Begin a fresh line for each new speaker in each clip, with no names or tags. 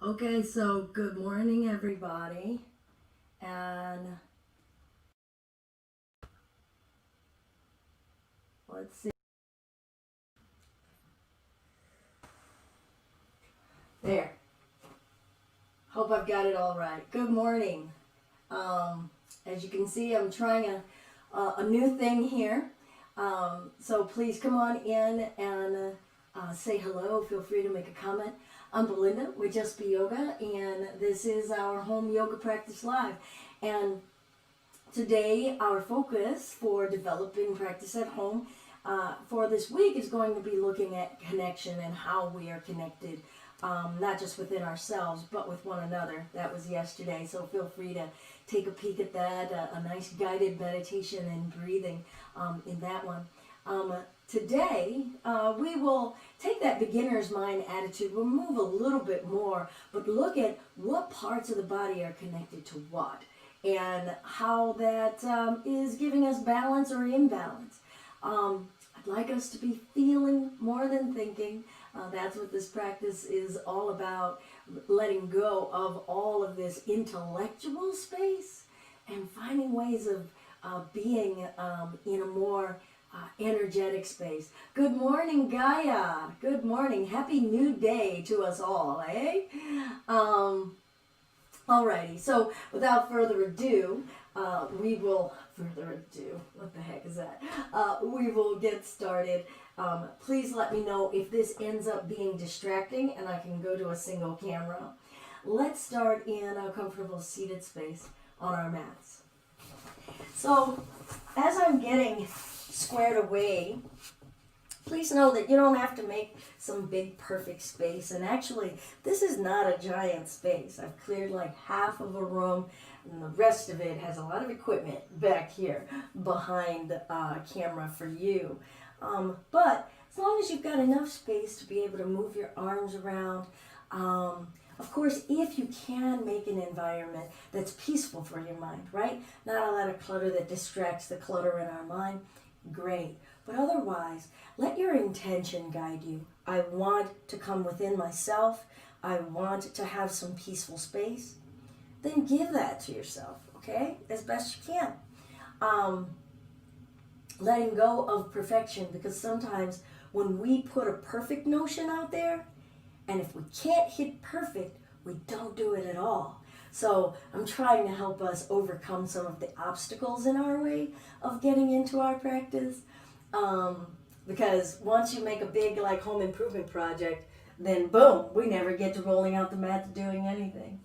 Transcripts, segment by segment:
Okay, so good morning, everybody. And let's see. There. Hope I've got it all right. Good morning. As you can see, I'm trying a new thing here. So please come on in and say hello. Feel free to make a comment. I'm Belinda with Just Be Yoga, and this is our home yoga practice live. And today, our focus for developing practice at home for this week is going to be looking at connection and how we are connected, not just within ourselves, but with one another. That was yesterday, so feel free to take a peek at that, a nice guided meditation and breathing in that one. Today, we will take that beginner's mind attitude, we'll move a little bit more, but look at what parts of the body are connected to what, and how that is giving us balance or imbalance. I'd like us to be feeling more than thinking. That's what this practice is all about, letting go of all of this intellectual space and finding ways of being in a more energetic space. Good morning, Gaia. Good morning. Happy new day to us all, eh? Alrighty, so without further ado, what the heck is that? We will get started. Please let me know if this ends up being distracting and I can go to a single camera. Let's start in a comfortable seated space on our mats. So, as I'm getting squared away, please know that you don't have to make some big perfect space. And actually, this is not a giant space. I've cleared like half of a room, and the rest of it has a lot of equipment back here behind the camera for you. But as long as you've got enough space to be able to move your arms around, of course, if you can make an environment that's peaceful for your mind, right? Not a lot of clutter that distracts the clutter in our mind, great. But otherwise, let your intention guide you. I want to come within myself. I want to have some peaceful space. Then give that to yourself, okay? As best you can. Letting go of perfection, because sometimes when we put a perfect notion out there, and if we can't hit perfect, we don't do it at all. So I'm trying to help us overcome some of the obstacles in our way of getting into our practice. Because once you make a big like home improvement project, then boom, we never get to rolling out the mat to doing anything.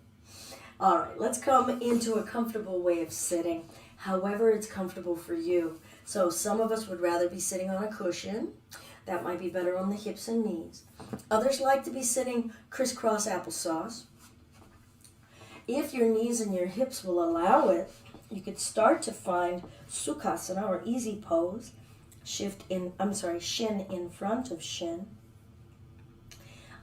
All right, let's come into a comfortable way of sitting, however it's comfortable for you. So some of us would rather be sitting on a cushion. That might be better on the hips and knees. Others like to be sitting crisscross applesauce. If your knees and your hips will allow it, you could start to find Sukhasana or easy pose. Shin in front of shin.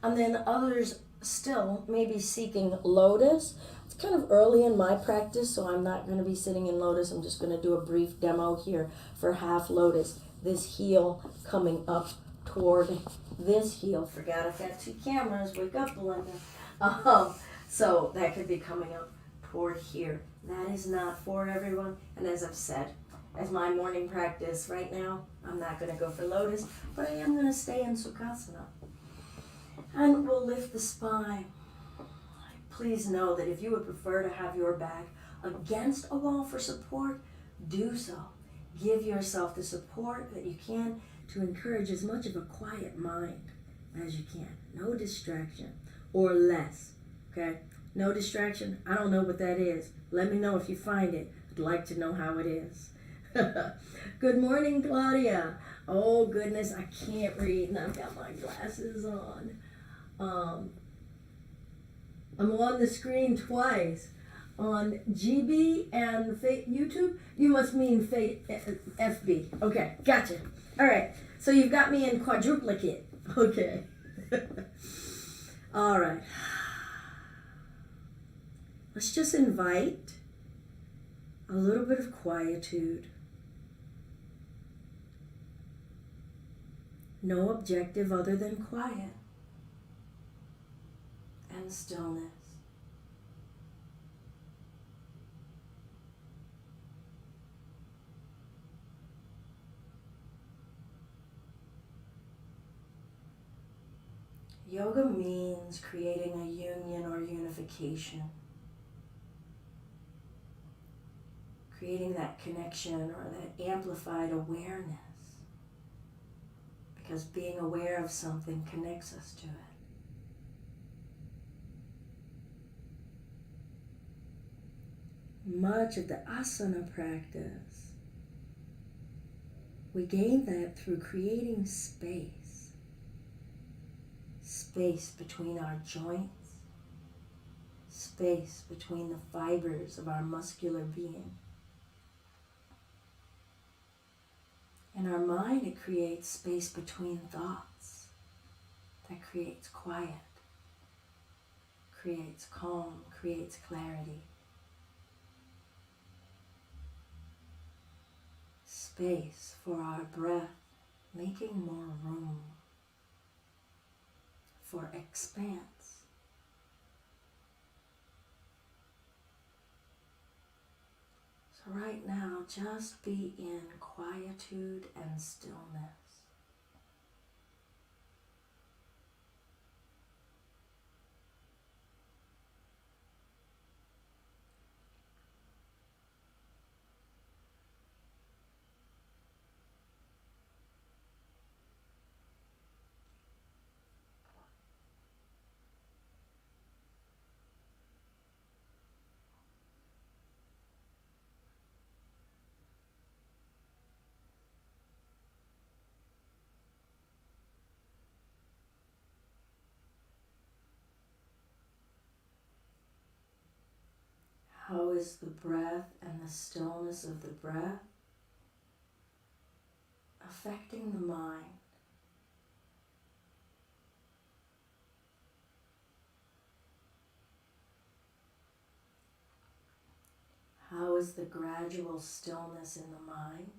And then others still may be seeking Lotus. It's kind of early in my practice, so I'm not going to be sitting in Lotus. I'm just going to do a brief demo here for half Lotus. This heel coming up toward this heel. Forgot I've got two cameras. Wake up, Belinda. So that could be coming up toward here. That is not for everyone. And as I've said, as my morning practice right now, I'm not going to go for Lotus, but I am going to stay in Sukhasana. And we'll lift the spine. Please know that if you would prefer to have your back against a wall for support, do so. Give yourself the support that you can to encourage as much of a quiet mind as you can. No distraction, or less, okay? No distraction, I don't know what that is. Let me know if you find it. I'd like to know how it is. Good morning, Claudia. Oh, goodness, I can't read, and I've got my glasses on. I'm on the screen twice. On GB and YouTube, you must mean FB. Okay, gotcha. All right, so you've got me in quadruplicate. Okay. All right. Let's just invite a little bit of quietude. No objective other than quiet. And and stillness. Yoga means creating a union or unification, creating that connection or that amplified awareness, because being aware of something connects us to it. Much of the asana practice, we gain that through creating space. Space between our joints, space between the fibers of our muscular being. In our mind, it creates space between thoughts that creates quiet, creates calm, creates clarity. Space for our breath, making more room for expanse. So right now, just be in quietude and stillness. How is the breath and the stillness of the breath affecting the mind? How is the gradual stillness in the mind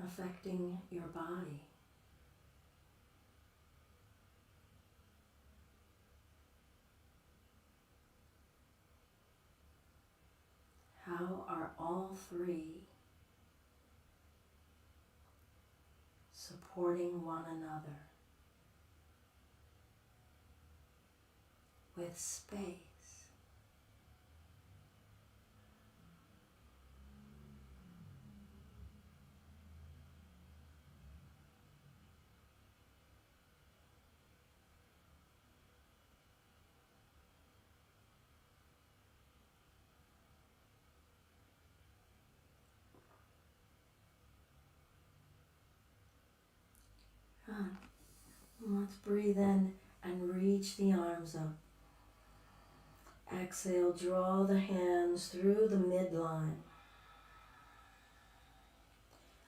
affecting your body? How are all three supporting one another with space? Let's breathe in and reach the arms up. Exhale, draw the hands through the midline.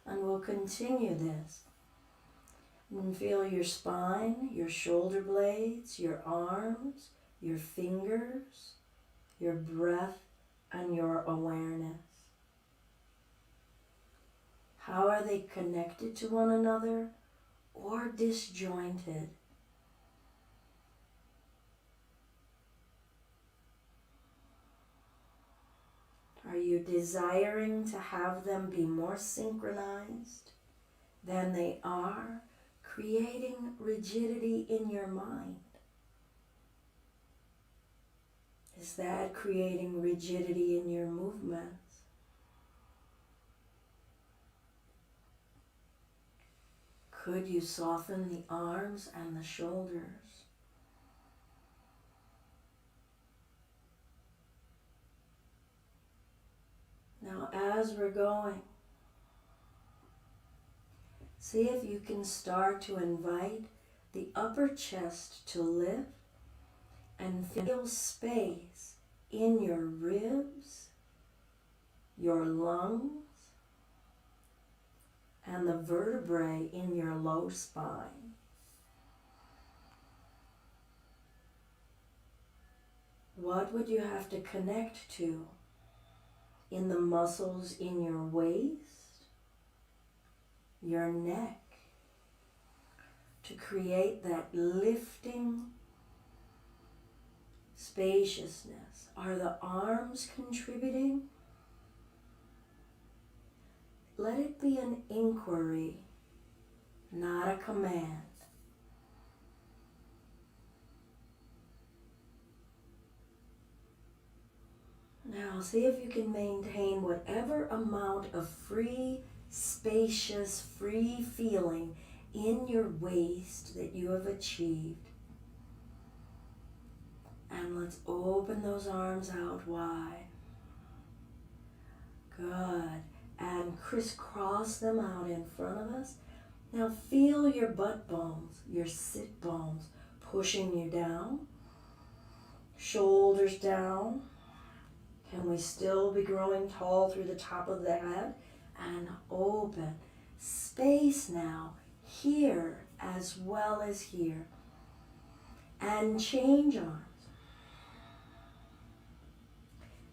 And we'll continue this. And feel your spine, your shoulder blades, your arms, your fingers, your breath, and your awareness. How are they connected to one another or disjointed? Are you desiring to have them be more synchronized than they are, creating rigidity in your mind? Is that creating rigidity in your movements? Could you soften the arms and the shoulders? Now, as we're going, see if you can start to invite the upper chest to lift and feel space in your ribs, your lungs, and the vertebrae in your low spine. What would you have to connect to in the muscles in your waist, your neck, to create that lifting spaciousness. Are the arms contributing? Let it be an inquiry, not a command. Now see if you can maintain whatever amount of free, spacious, free feeling in your waist that you have achieved. And let's open those arms out wide. Good. And crisscross them out in front of us. Now feel your butt bones, your sit bones pushing you down. Shoulders down. Can we still be growing tall through the top of the head? And open. Space now, here as well as here. And change arms.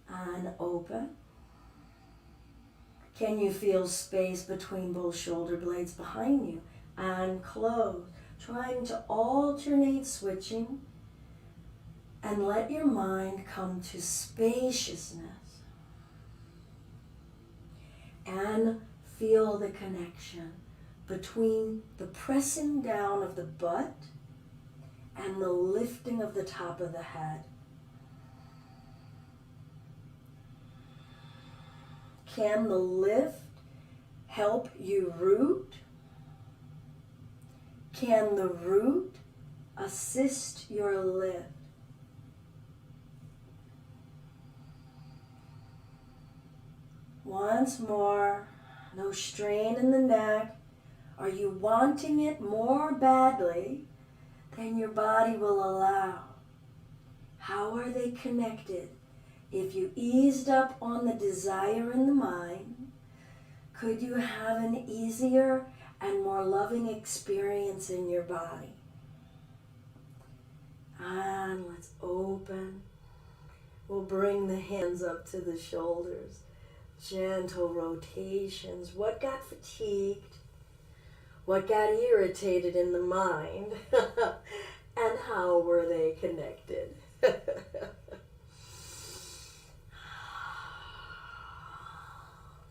And open. Can you feel space between both shoulder blades behind you? And close. Trying to alternate switching. And let your mind come to spaciousness. And feel the connection between the pressing down of the butt and the lifting of the top of the head. Can the lift help you root? Can the root assist your lift? Once more, no strain in the neck. Are you wanting it more badly than your body will allow? How are they connected? If you eased up on the desire in the mind, could you have an easier and more loving experience in your body? And let's open. We'll bring the hands up to the shoulders. Gentle rotations. What got fatigued? What got irritated in the mind? And how were they connected?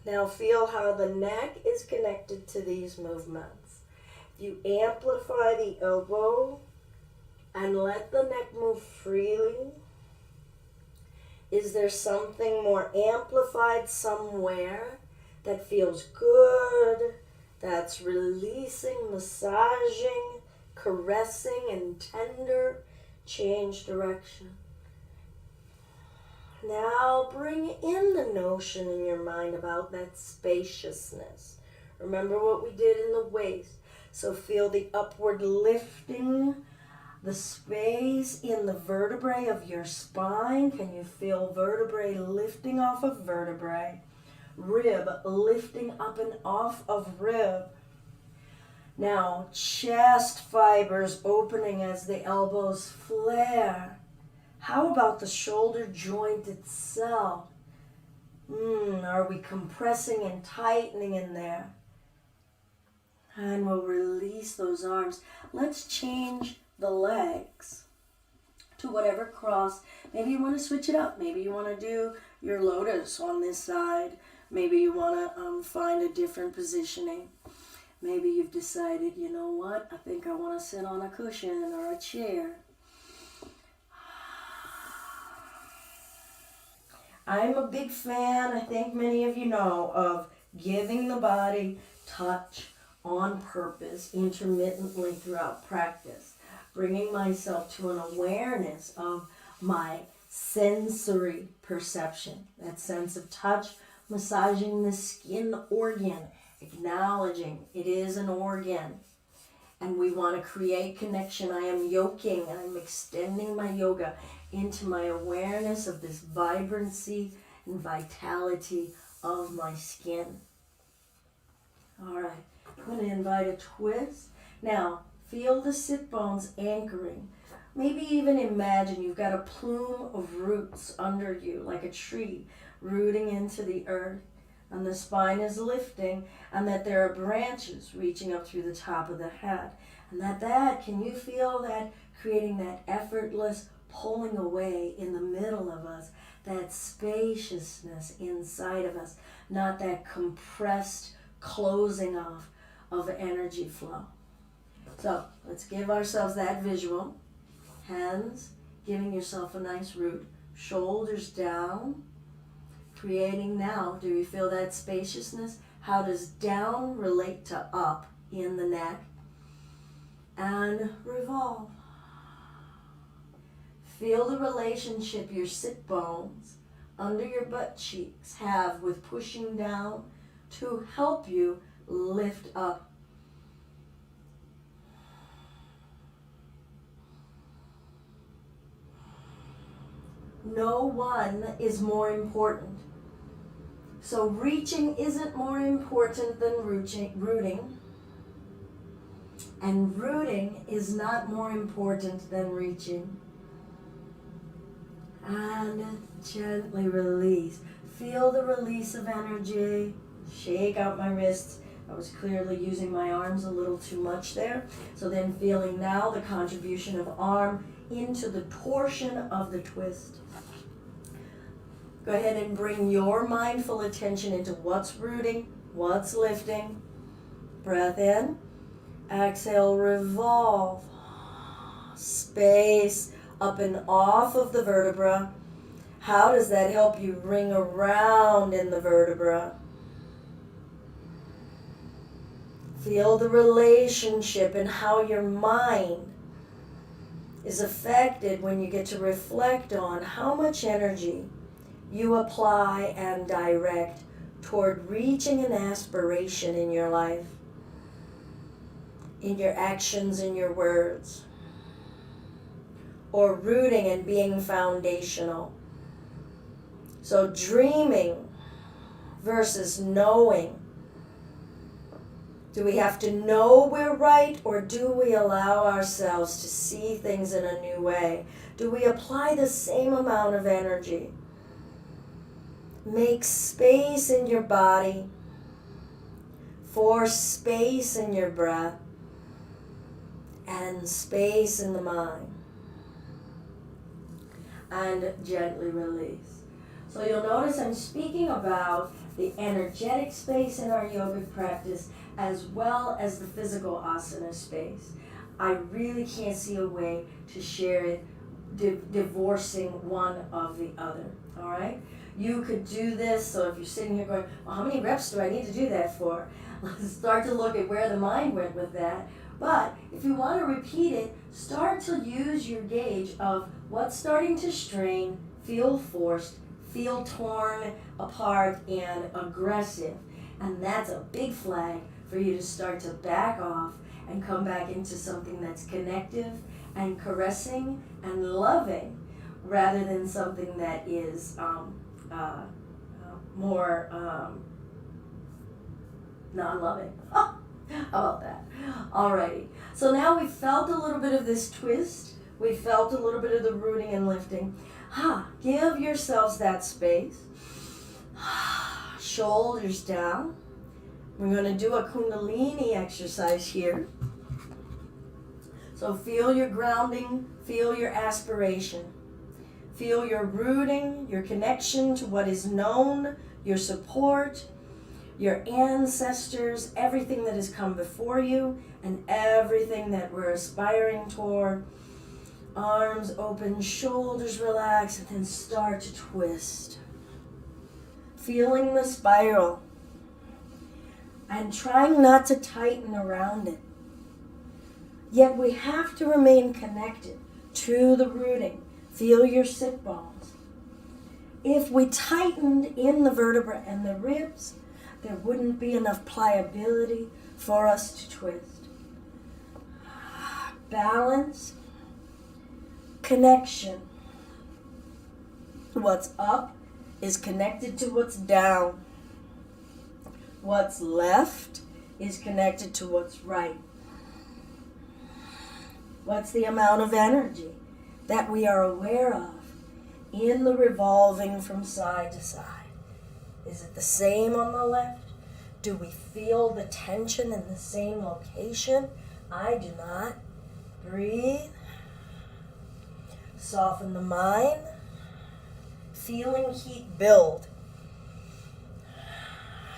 Now feel how the neck is connected to these movements. You amplify the elbow and let the neck move freely. Is there something more amplified somewhere that feels good, that's releasing, massaging, caressing, and tender? Change direction. Now bring in the notion in your mind about that spaciousness. Remember what we did in the waist. So feel the upward lifting, the space in the vertebrae of your spine. Can you feel vertebrae lifting off of vertebrae? Rib lifting up and off of rib. Now chest fibers opening as the elbows flare. How about the shoulder joint itself? Are we compressing and tightening in there? And we'll release those arms. Let's change the legs to whatever cross. Maybe you want to switch it up. Maybe you want to do your lotus on this side. Maybe you want to find a different positioning. Maybe you've decided, you know what, I think I want to sit on a cushion or a chair. I'm a big fan, I think many of you know, of giving the body touch on purpose intermittently throughout practice. Bringing myself to an awareness of my sensory perception. That sense of touch, massaging the skin organ, acknowledging it is an organ. And we want to create connection. I am yoking, I'm extending my yoga into my awareness of this vibrancy and vitality of my skin. All right, I'm going to invite a twist. Now, feel the sit bones anchoring. Maybe even imagine you've got a plume of roots under you, like a tree rooting into the earth, and the spine is lifting, and that there are branches reaching up through the top of the head. And that, can you feel that creating that effortless pulling away in the middle of us, that spaciousness inside of us, not that compressed closing off of energy flow. So let's give ourselves that visual. Hands, giving yourself a nice root. Shoulders down, creating now. Do you feel that spaciousness? How does down relate to up in the neck? And revolve. Feel the relationship your sit bones under your butt cheeks have with pushing down to help you lift up. No one is more important. So reaching isn't more important than rooting. And rooting is not more important than reaching. And gently release. Feel the release of energy. Shake out my wrists. I was clearly using my arms a little too much there. So then feeling now the contribution of arm into the torsion of the twist. Go ahead and bring your mindful attention into what's rooting, what's lifting. Breath in. Exhale, revolve. Space up and off of the vertebra. How does that help you ring around in the vertebra? Feel the relationship and how your mind is affected when you get to reflect on how much energy you apply and direct toward reaching an aspiration in your life, in your actions, in your words, or rooting and being foundational. So dreaming versus knowing. Do we have to know we're right, or do we allow ourselves to see things in a new way? Do we apply the same amount of energy? Make space in your body for space in your breath and space in the mind. And gently release. So you'll notice I'm speaking about the energetic space in our yogic practice as well as the physical asana space. I really can't see a way to share it divorcing one of the other, all right? You could do this, so if you're sitting here going, well, how many reps do I need to do that for? Let's start to look at where the mind went with that. But if you want to repeat it, start to use your gauge of what's starting to strain, feel forced, feel torn apart and aggressive. And that's a big flag for you to start to back off and come back into something that's connective and caressing and loving rather than something that is more non-loving. How about that? Alrighty. So now we've felt a little bit of this twist. We felt a little bit of the rooting and lifting. Give yourselves that space. Shoulders down. We're going to do a Kundalini exercise here. So feel your grounding, feel your aspiration. Feel your rooting, your connection to what is known, your support, your ancestors, everything that has come before you, and everything that we're aspiring toward. Arms open, shoulders relax, and then start to twist. Feeling the spiral. And trying not to tighten around it. Yet we have to remain connected to the rooting. Feel your sit bones. If we tightened in the vertebra and the ribs, there wouldn't be enough pliability for us to twist. Balance, connection. What's up is connected to what's down. What's left is connected to what's right. What's the amount of energy that we are aware of in the revolving from side to side? Is it the same on the left? Do we feel the tension in the same location I do not. Breathe. Soften the mind. Feeling heat build.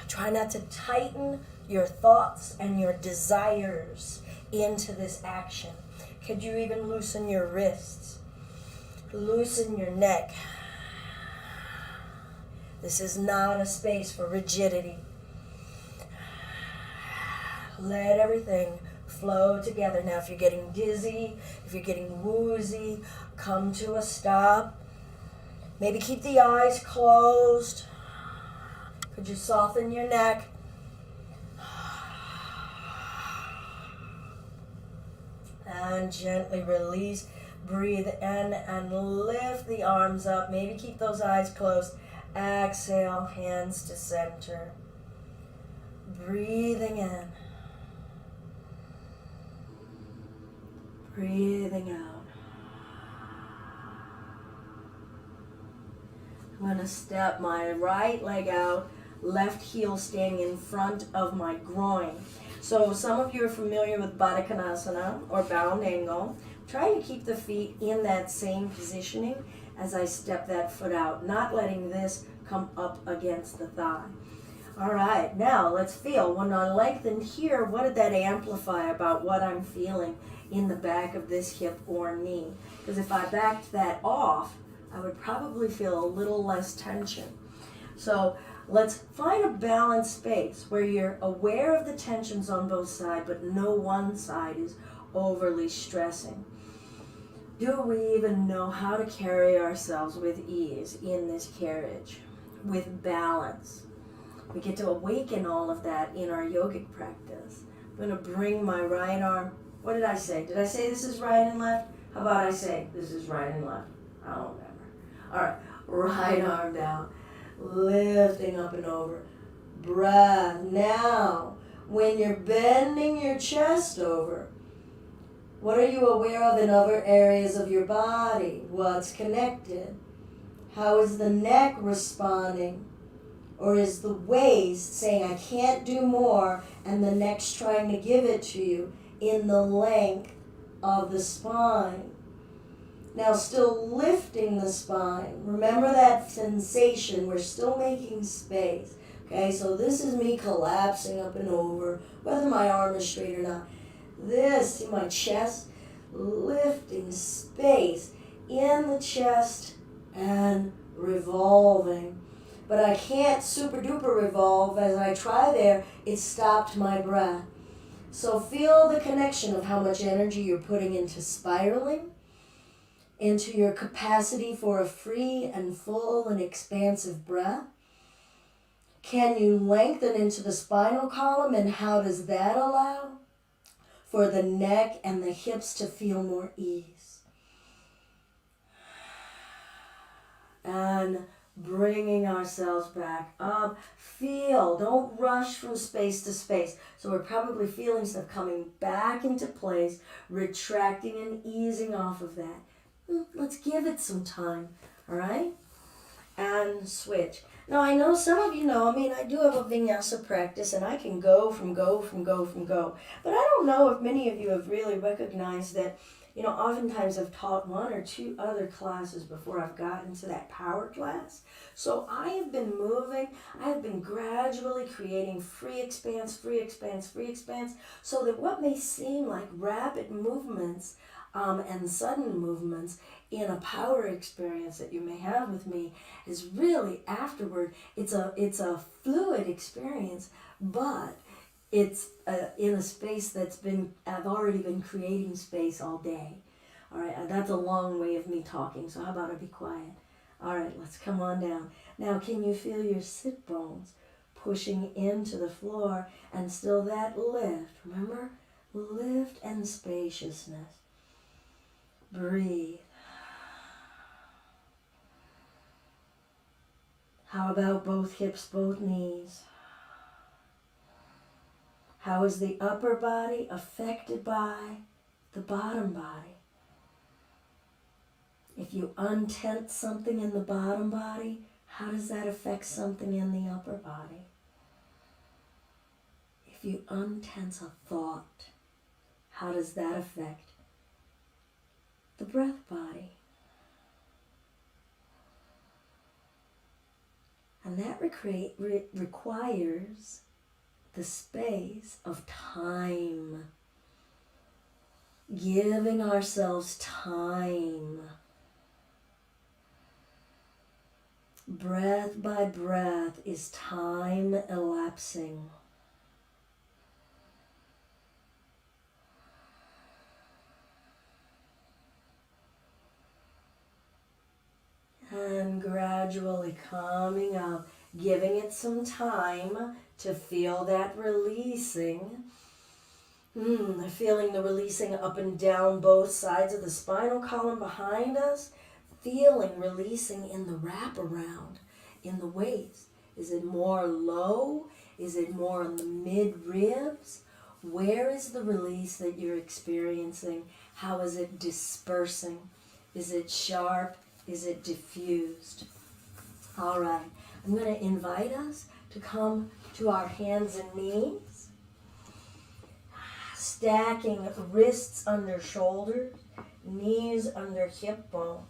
Try not to tighten your thoughts and your desires into this action. Could you even loosen your wrists? Loosen your neck. This is not a space for rigidity. Let everything flow together. Now, if you're getting dizzy, if you're getting woozy, come to a stop. Maybe keep the eyes closed. Could you soften your neck? And gently release. Breathe in and lift the arms up. Maybe keep those eyes closed. Exhale, hands to center. Breathing in. Breathing out. I'm going to step my right leg out, left heel staying in front of my groin. So some of you are familiar with Baddha Konasana or bound angle. Try to keep the feet in that same positioning as I step that foot out, not letting this come up against the thigh. All right, now let's feel. When I lengthened here, what did that amplify about what I'm feeling in the back of this hip or knee? Because if I backed that off, I would probably feel a little less tension. So let's find a balanced space where you're aware of the tensions on both sides, but no one side is overly stressing. Do we even know how to carry ourselves with ease in this carriage, with balance? We get to awaken all of that in our yogic practice. I'm going to bring my right arm. What did I say? Did I say this is right and left? How about I say this is right and left? I don't remember. All right, right arm down, lifting up and over. Breath. Now, when you're bending your chest over, what are you aware of in other areas of your body? What's connected? How is the neck responding? Or is the waist saying, I can't do more, and the neck's trying to give it to you in the length of the spine? Now, still lifting the spine. Remember that sensation. We're still making space. Okay, so this is me collapsing up and over, whether my arm is straight or not. This in my chest, lifting space in the chest and revolving. But I can't super duper revolve. As I try there, it stopped my breath. So feel the connection of how much energy you're putting into spiraling, into your capacity for a free and full and expansive breath. Can you lengthen into the spinal column, and how does that allow for the neck and the hips to feel more ease? And bringing ourselves back up. Feel, don't rush from space to space. So we're probably feeling stuff coming back into place, retracting and easing off of that. Let's give it some time, all right? And switch. Now, I know some of you know, I do have a vinyasa practice, and I can go from go. But I don't know if many of you have really recognized that, oftentimes I've taught one or two other classes before I've gotten to that power class. So I have been moving, I have been gradually creating free expanse, so that what may seem like rapid movements and sudden movements in a power experience that you may have with me is really afterward, it's a fluid experience, but it's in a space I've already been creating space all day. All right, that's a long way of me talking, so how about I be quiet? All right, let's come on down. Now, can you feel your sit bones pushing into the floor, and still that lift? Remember, lift and spaciousness. Breathe. How about both hips, both knees? How is the upper body affected by the bottom body? If you untense something in the bottom body, how does that affect something in the upper body? If you untense a thought, How does that affect the breath body? And that requires the space of time. Giving ourselves time. Breath by breath is time elapsing. And gradually coming up, giving it some time to feel that releasing. Feeling the releasing up and down both sides of the spinal column behind us. Feeling releasing in the wraparound, in the waist. Is it more low? Is it more in the mid-ribs? Where is the release that you're experiencing? How is it dispersing? Is it sharp? Is it diffused? All right, I'm going to invite us to come to our hands and knees, stacking wrists under shoulders, knees under hip bones.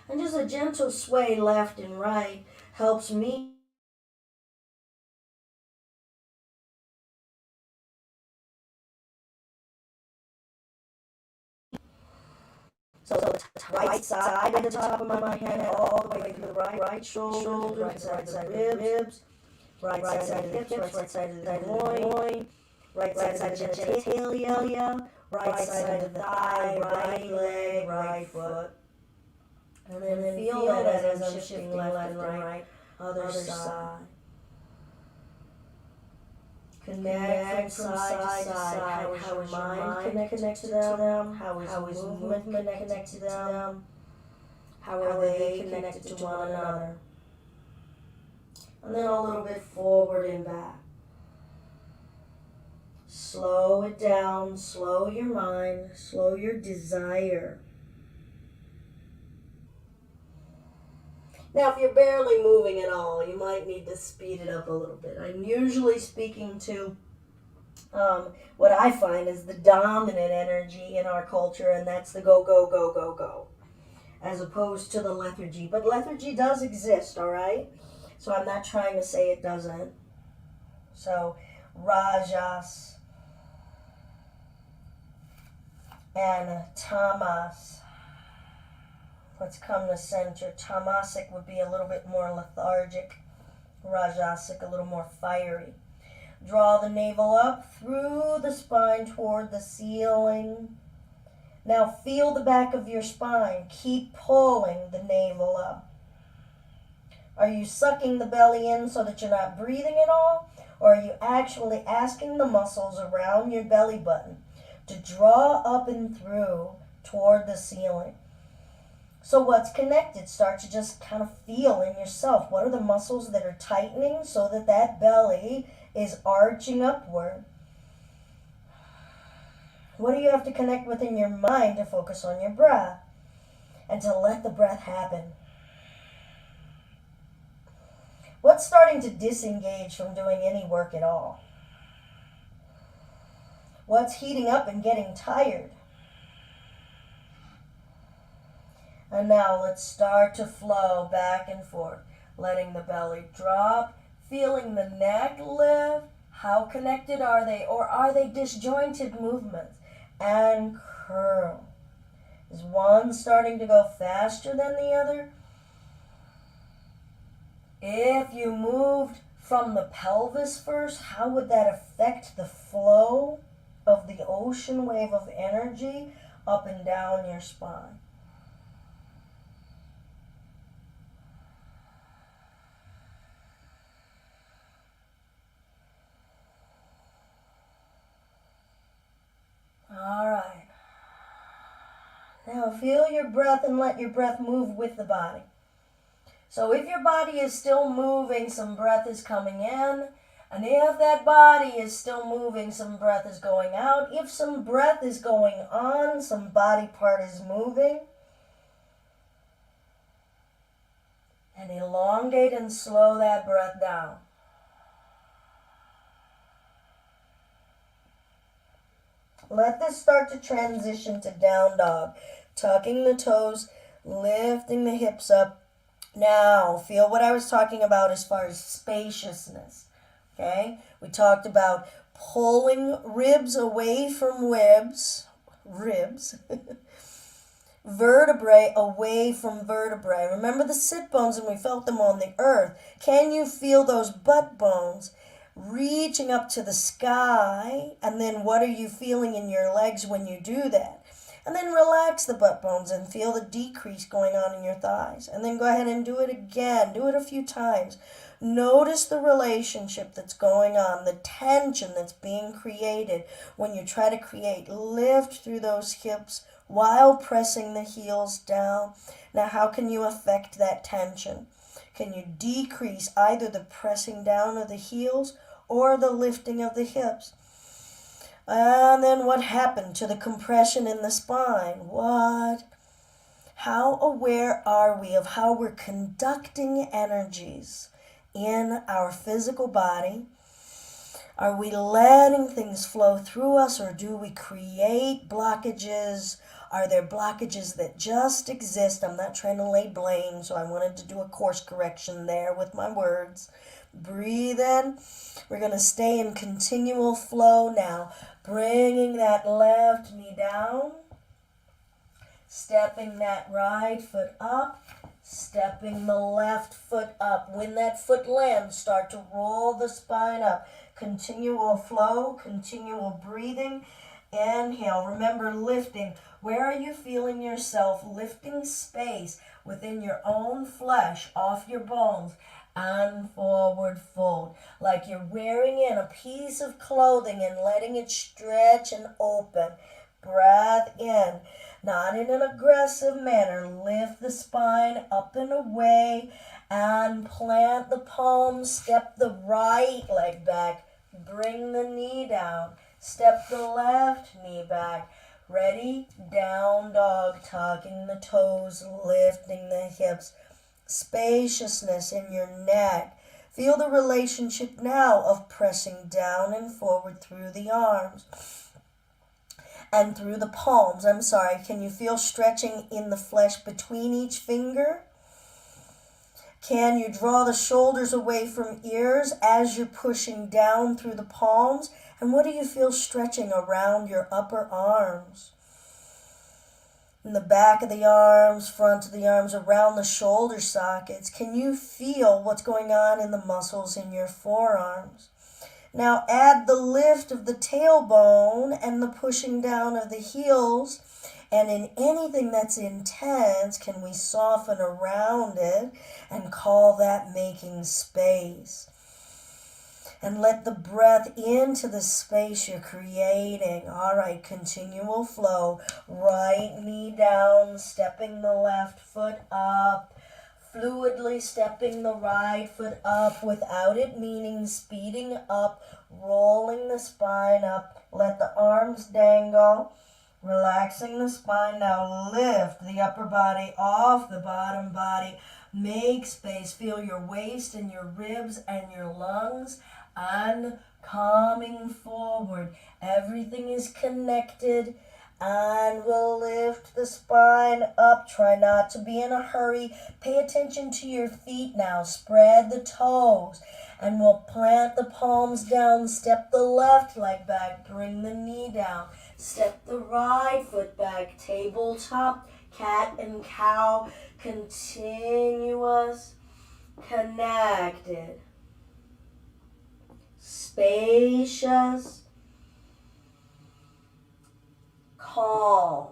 And just a gentle sway left and right helps me so the right side at the top of my head, all the way to the right shoulder, right side of the ribs, right side of the hips, right side of the groin, right side of the genitalia, right side of the thigh, right leg, right foot. And then feel that as I'm shifting left and right, other side. Connect from side to side. How is your mind connected to them? How is movement connected to them? How are they connected to one another? And then a little bit forward and back. Slow it down, slow your mind, slow your desire. Now, if you're barely moving at all, you might need to speed it up a little bit. I'm usually speaking to what I find is the dominant energy in our culture, and that's the go, go, go, go, go, as opposed to the lethargy. But lethargy does exist, all right? So I'm not trying to say it doesn't. So rajas and tamas. Let's come to center. Tamasic would be a little bit more lethargic. Rajasic, a little more fiery. Draw the navel up through the spine toward the ceiling. Now feel the back of your spine. Keep pulling the navel up. Are you sucking the belly in so that you're not breathing at all? Or are you actually asking the muscles around your belly button to draw up and through toward the ceiling? So what's connected? Start to just kind of feel in yourself. What are the muscles that are tightening so that that belly is arching upward? What do you have to connect with in your mind to focus on your breath and to let the breath happen? What's starting to disengage from doing any work at all? What's heating up and getting tired? And now let's start to flow back and forth, letting the belly drop, feeling the neck lift. How connected are they? Or are they disjointed movements? And curl. Is one starting to go faster than the other? If you moved from the pelvis first, how would that affect the flow of the ocean wave of energy up and down your spine? All right. Now feel your breath and let your breath move with the body. So if your body is still moving, some breath is coming in. And if that body is still moving, some breath is going out. If some breath is going on, some body part is moving. And elongate and slow that breath down.
Let this start to transition to down dog. Tucking the toes, lifting the hips up. Now, feel what I was talking about as far as spaciousness. Okay? We talked about pulling ribs away from ribs. Vertebrae away from vertebrae. Remember the sit bones, and we felt them on the earth. Can you feel those butt bones reaching up to the sky? And then what are you feeling in your legs when you do that? And then relax the butt bones and feel the decrease going on in your thighs. And then go ahead and do it again. Do it a few times. Notice the relationship that's going on, the tension that's being created when you try to create lift through those hips while pressing the heels down. Now, how can you affect that tension? Can you decrease either the pressing down of the heels or the lifting of the hips? And then what happened to the compression in the spine? How aware are we of how we're conducting energies in our physical body? Are we letting things flow through us, or do we create blockages? Are there blockages that just exist? I'm not trying to lay blame, so I wanted to do a course correction there with my words. Breathe in. We're going to stay in continual flow now. Bringing that left knee down. Stepping that right foot up. Stepping the left foot up. When that foot lands, start to roll the spine up. Continual flow, continual breathing. Inhale. Remember lifting. Where are you feeling yourself lifting space within your own flesh, off your bones? And forward fold, like you're wearing in a piece of clothing and letting it stretch and open. Breath in, not in an aggressive manner. Lift the spine up and away and plant the palms. Step the right leg back. Bring the knee down. Step the left knee back. Ready? Down dog, tucking the toes, lifting the hips. Spaciousness in your neck. Feel the relationship now of pressing down and forward through the arms and through the palms. Can you feel stretching in the flesh between each finger? Can you draw the shoulders away from ears as you're pushing down through the palms? And what do you feel stretching around your upper arms? In the back of the arms, front of the arms, around the shoulder sockets. Can you feel what's going on in the muscles in your forearms? Now add the lift of the tailbone and the pushing down of the heels. And in anything that's intense, can we soften around it and call that making space? And let the breath into the space you're creating. All right, continual flow. Right knee down, stepping the left foot up. Fluidly stepping the right foot up without it meaning speeding up. Rolling the spine up. Let the arms dangle. Relaxing the spine. Now lift the upper body off the bottom body. Make space. Feel your waist and your ribs and your lungs. And coming forward. Everything is connected. And we'll lift the spine up. Try not to be in a hurry. Pay attention to your feet now. Spread the toes. And we'll plant the palms down. Step the left leg back. Bring the knee down. Step the right foot back. Tabletop, cat and cow. Continuous, connected. Spacious, calm.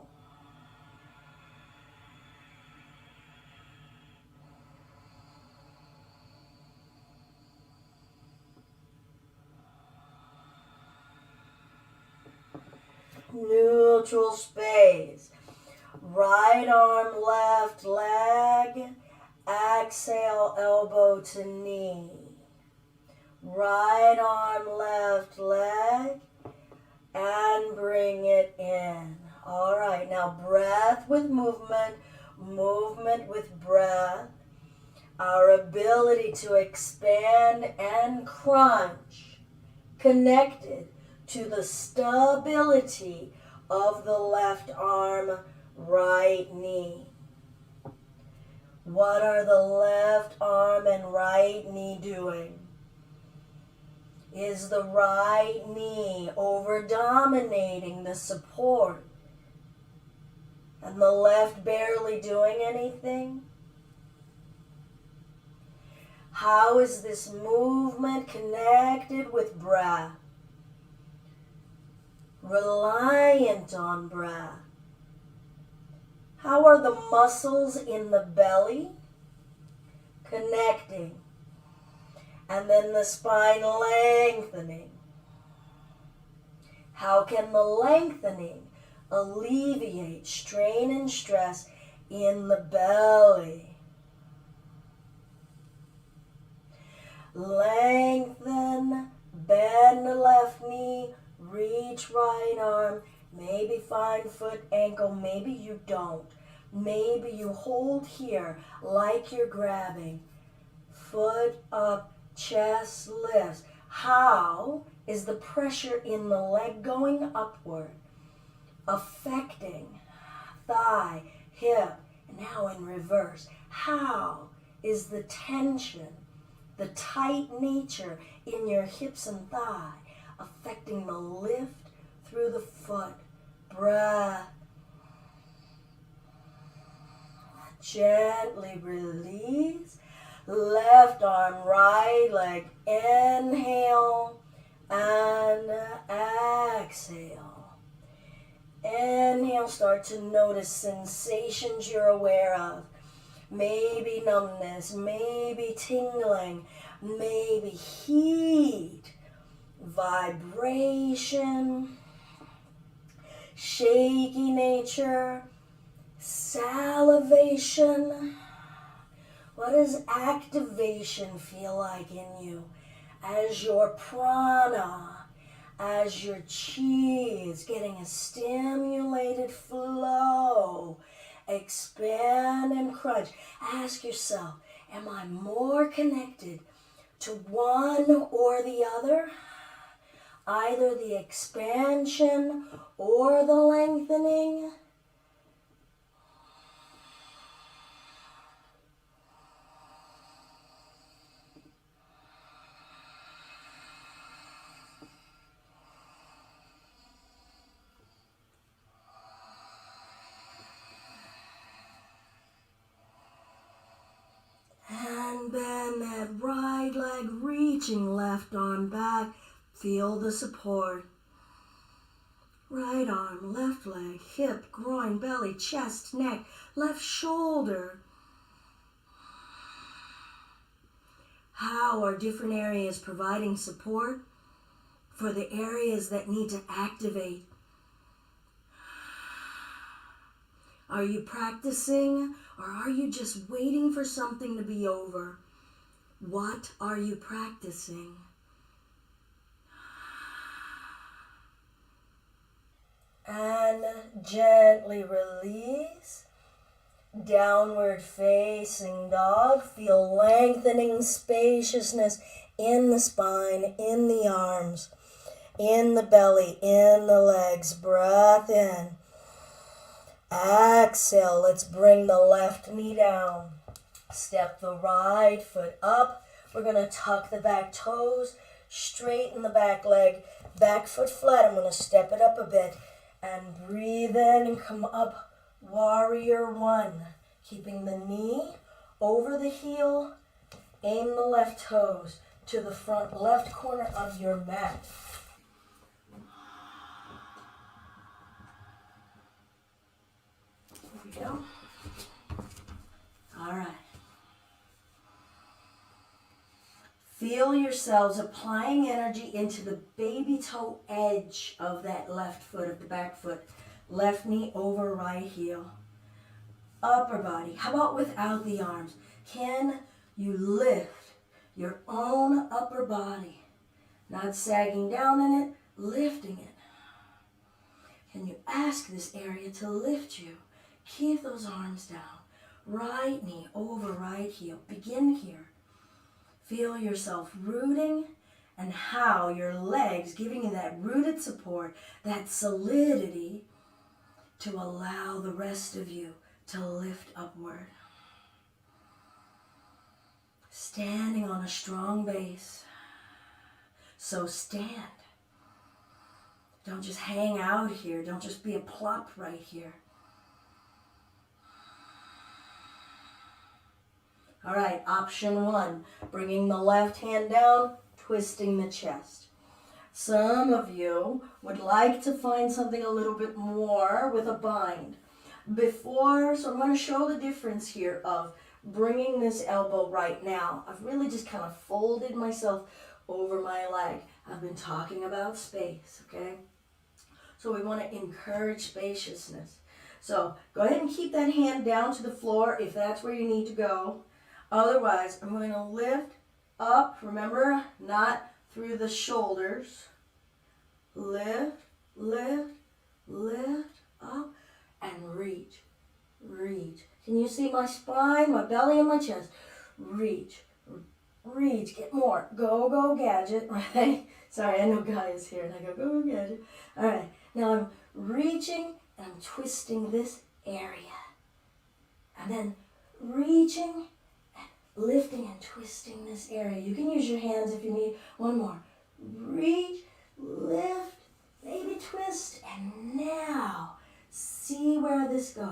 Neutral space. Right arm, left leg. Exhale, elbow to knee. Right arm, left leg, and bring it in. All right, now breath with movement, movement with breath. Our ability to expand and crunch, connected to the stability of the left arm, right knee. What are the left arm and right knee doing? Is the right knee over-dominating the support and the left barely doing anything? How is this movement connected with breath? Reliant on breath. How are the muscles in the belly connecting? And then the spine lengthening. How can the lengthening alleviate strain and stress in the belly? Lengthen, bend the left knee, reach right arm, maybe find foot, ankle, maybe you don't. Maybe you hold here like you're grabbing. Foot up, chest lifts. How is the pressure in the leg going upward, affecting thigh, hip, and now in reverse? How is the tension, the tight nature in your hips and thigh affecting the lift through the foot? Breath. Gently release. Left arm, right leg. Inhale and exhale. Inhale, start to notice sensations you're aware of. Maybe numbness, maybe tingling, maybe heat, vibration, shaky nature, salivation. What does activation feel like in you as your prana, as your chi is getting a stimulated flow? Expand and crunch. Ask yourself, am I more connected to one or the other? Either the expansion or the lengthening? And bend that right leg, reaching left arm back. Feel the support. Right arm, left leg, hip, groin, belly, chest, neck, left shoulder. How are different areas providing support for the areas that need to activate? Are you practicing, or are you just waiting for something to be over? What are you practicing? And gently release. Downward facing dog. Feel lengthening spaciousness in the spine, in the arms, in the belly, in the legs. Breath in. Exhale. Let's bring the left knee down. Step the right foot up. We're going to tuck the back toes, straighten the back leg, back foot flat. I'm going to step it up a bit and breathe in and come up. Warrior one. Keeping the knee over the heel. Aim the left toes to the front left corner of your mat. Here we go. All right. Feel yourselves applying energy into the baby toe edge of that left foot, of the back foot. Left knee over right heel. Upper body. How about without the arms? Can you lift your own upper body? Not sagging down in it, lifting it. Can you ask this area to lift you? Keep those arms down. Right knee over right heel. Begin here. Feel yourself rooting
and how your legs, giving you that rooted support, that solidity to allow the rest of you to lift upward. Standing on a strong base. So stand. Don't just hang out here. Don't just be a plop right here. All right, option 1, bringing the left hand down, twisting the chest. Some of you would like to find something a little bit more with a bind. So I'm going to show the difference here of bringing this elbow right now. I've really just kind of folded myself over my leg. I've been talking about space, okay? So we want to encourage spaciousness. So go ahead and keep that hand down to the floor if that's where you need to go. Otherwise, I'm going to lift up. Remember, not through the shoulders. Lift, lift, lift up, and reach, reach. Can you see my spine, my belly, and my chest? Reach, reach, get more. Go, go, gadget, right? Sorry, I know Guy is here, and I go, go, gadget. All right, now I'm reaching, and I'm twisting this area. And then reaching, lifting and twisting this area. You can use your hands if you need. One more. Reach, lift, maybe twist, and now see where this goes.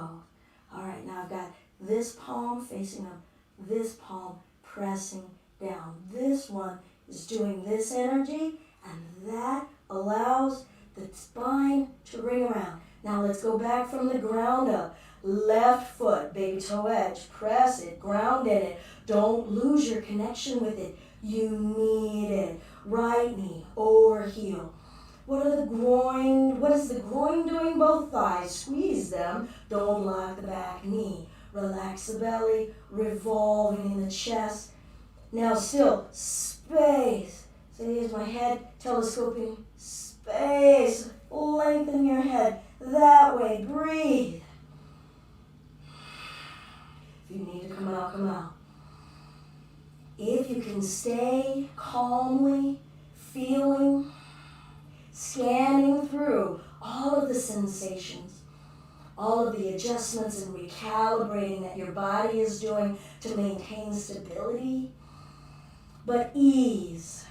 All right, now I've got this palm facing up, this palm pressing down. This one is doing this energy, and that allows the spine to ring around. Now let's go back from the ground up. Left foot, baby toe edge, press it, ground in it. Don't lose your connection with it. You need it. Right knee over heel. What is the groin doing? Both thighs. Squeeze them. Don't lock the back knee. Relax the belly, revolving in the chest. Now still, space. So here's my head, telescoping. Space. Lengthen your head. That way, breathe. If you need to come out, come out. If you can stay calmly, feeling, scanning through all of the sensations, all of the adjustments and recalibrating that your body is doing to maintain stability, but ease.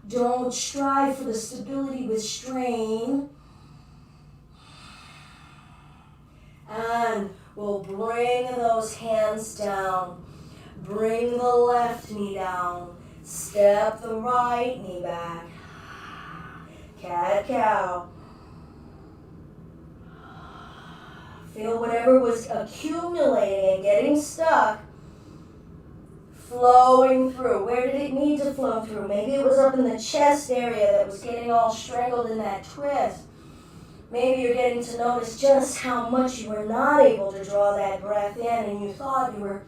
Don't strive for the stability with strain. And we'll bring those hands down. Bring the left knee down. Step the right knee back. Cat-cow. Feel whatever was accumulating and getting stuck flowing through. Where did it need to flow through? Maybe it was up in the chest area that was getting all strangled in that twist. Maybe you're getting to notice just how much you were not able to draw that breath in and you thought you were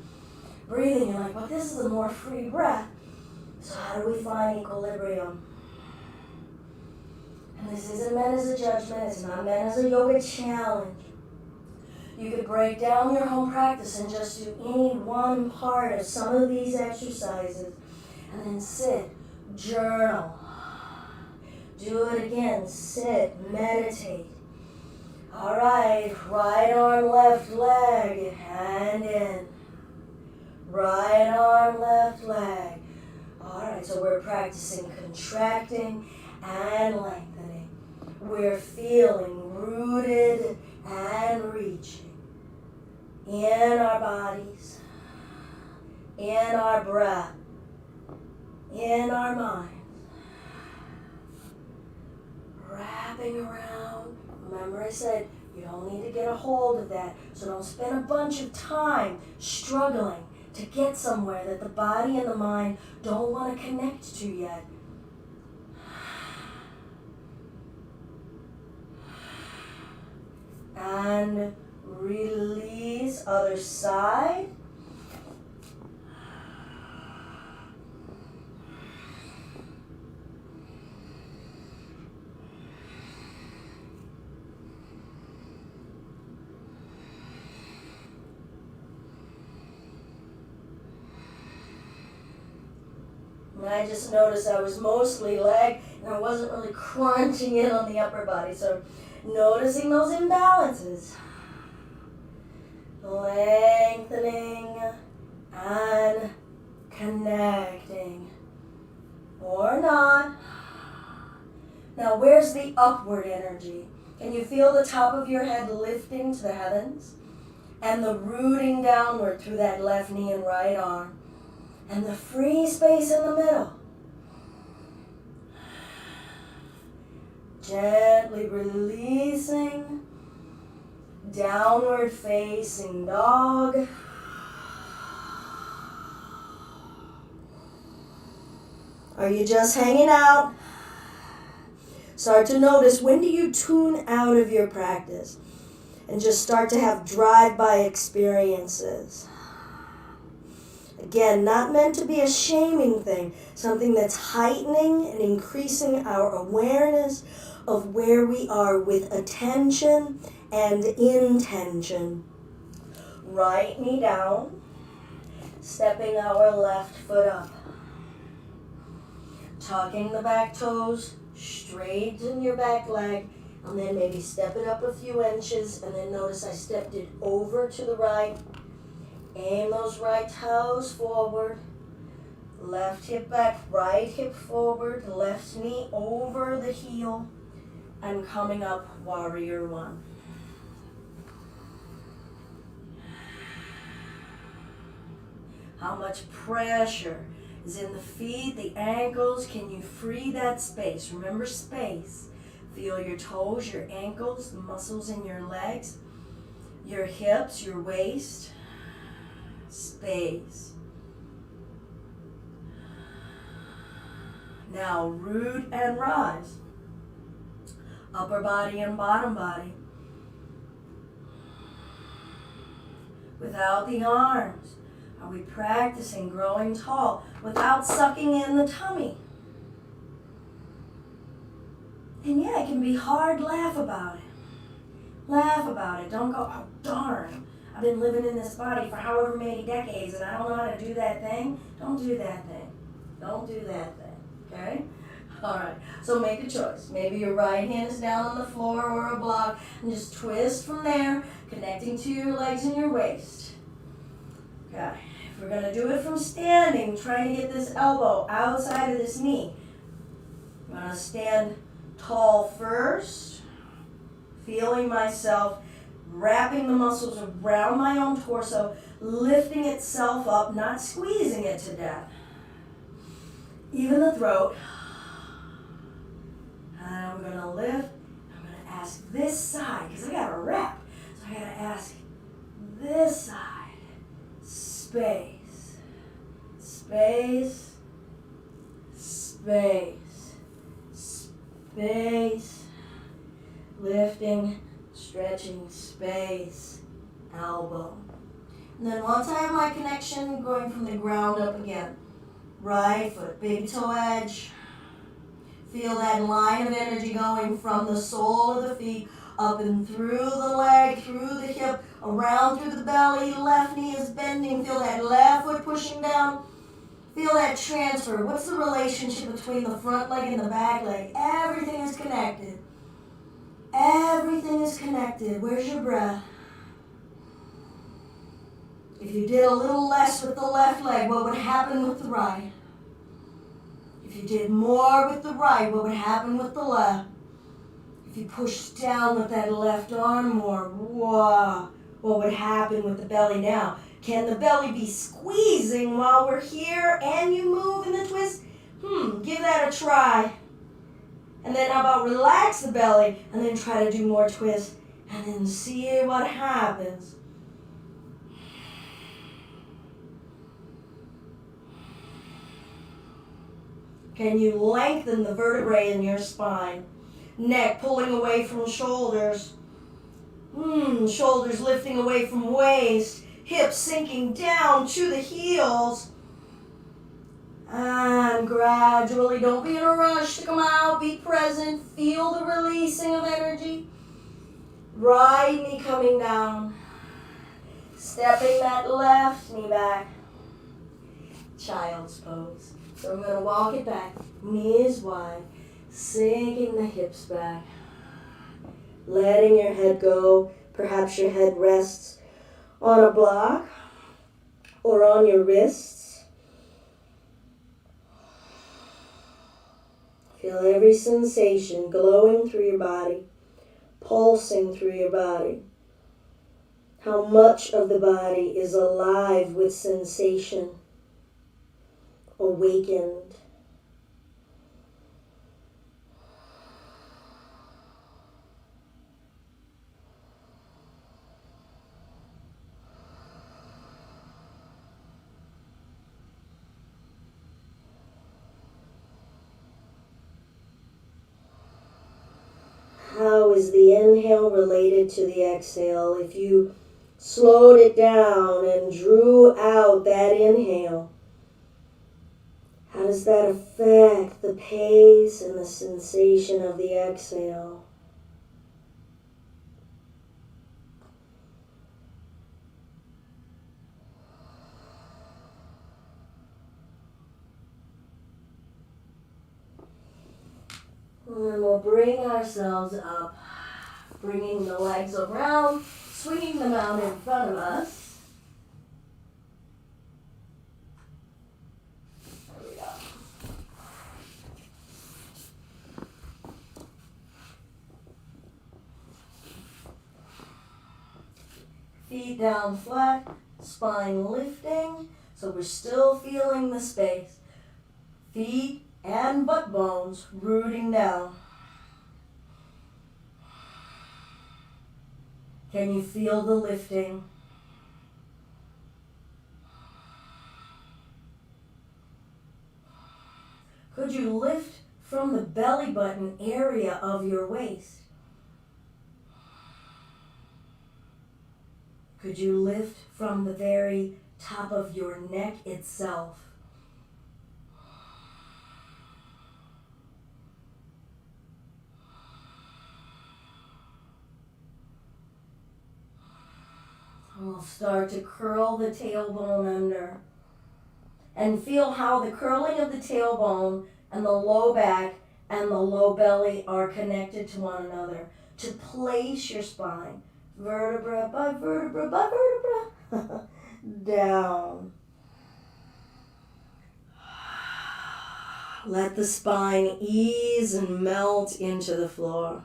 breathing. You're like, but this is a more free breath. So how do we find equilibrium? And this isn't meant as a judgment. It's not meant as a yoga challenge. You could break down your home practice and just do any one part of some of these exercises and then sit, journal. Do it again, sit, meditate. All right, right arm, left leg, hand in. Right arm, left leg. All right, so we're practicing contracting and lengthening. We're feeling rooted and reaching in our bodies, in our breath, in our minds. Wrapping around. Remember I said you don't need to get a hold of that. So don't spend a bunch of time struggling to get somewhere that the body and the mind don't want to connect to yet. And release, other side. And I just noticed I was mostly leg and I wasn't really crunching in on the upper body. So noticing those imbalances. Lengthening and connecting. Or not. Now where's the upward energy? Can you feel the top of your head lifting to the heavens? And the rooting downward through that left knee and right arm. And the free space in the middle. Gently releasing. Downward facing dog. Are you just hanging out? Start to notice, when do you tune out of your practice and just start to have drive-by experiences? Again, not meant to be a shaming thing, something that's heightening and increasing our awareness of where we are with attention and intention. Right knee down, stepping our left foot up. Tucking the back toes, straighten your back leg, and then maybe step it up a few inches, and then notice I stepped it over to the right. Aim those right toes forward. Left hip back, right hip forward, left knee over the heel, and coming up, warrior one. How much pressure is in the feet, the ankles? Can you free that space? Remember space. Feel your toes, your ankles, the muscles in your legs, your hips, your waist. Space. Now root and rise. Upper body and bottom body. Without the arms. Are we practicing growing tall without sucking in the tummy? And yeah, it can be hard. Laugh about it. Laugh about it. Don't go, oh darn, I've been living in this body for however many decades and I don't know how to do that thing. Don't do that thing. Don't do that thing. Okay? Alright, so make a choice. Maybe your right hand is down on the floor or a block and just twist from there, connecting to your legs and your waist. Okay. We're going to do it from standing, trying to get this elbow outside of this knee. I'm going to stand tall first, feeling myself wrapping the muscles around my own torso, lifting itself up, not squeezing it to death. Even the throat. And I'm going to lift. I'm going to ask this side, because I got to wrap. So I got to ask this side. Space, space, space, space, lifting, stretching, space, elbow. And then once I have my connection, going from the ground up again. Right foot, big toe edge. Feel that line of energy going from the sole of the feet up and through the leg, through the hip, around through the belly. Left knee is bending. Feel that left foot pushing down. Feel that transfer. What's the relationship between the front leg and the back leg? Everything is connected. Everything is connected. Where's your breath? If you did a little less with the left leg, what would happen with the right? If you did more with the right, what would happen with the left? If you push down with that left arm more, whoa, what would happen with the belly now? Can the belly be squeezing while we're here and you move in the twist? Give that a try. And then how about relax the belly and then try to do more twists and then see what happens. Can you lengthen the vertebrae in your spine? Neck pulling away from shoulders. Shoulders lifting away from waist. Hips sinking down to the heels. And gradually, don't be in a rush to come out. Be present. Feel the releasing of energy. Right knee coming down. Stepping that left knee back. Child's pose. So I'm going to walk it back, knees wide, sinking the hips back, letting your head go. Perhaps your head rests on a block or on your wrists. Feel every sensation glowing through your body, pulsing through your body. How much of the body is alive with sensation, awakened. How is the inhale related to the exhale? If you slowed it down and drew out that inhale, how does that affect the pace and the sensation of the exhale? And we'll bring ourselves up, bringing the legs around, swinging them out in front of us. There we go. Feet down flat, spine lifting, so we're still feeling the space. Feet and butt bones rooting down. Can you feel the lifting? Could you lift from the belly button area of your waist? Could you lift from the very top of your neck itself? We'll start to curl the tailbone under. And feel how the curling of the tailbone and the low back and the low belly are connected to one another. To place your spine, vertebra by vertebra by vertebra, down. Let the spine ease and melt into the floor.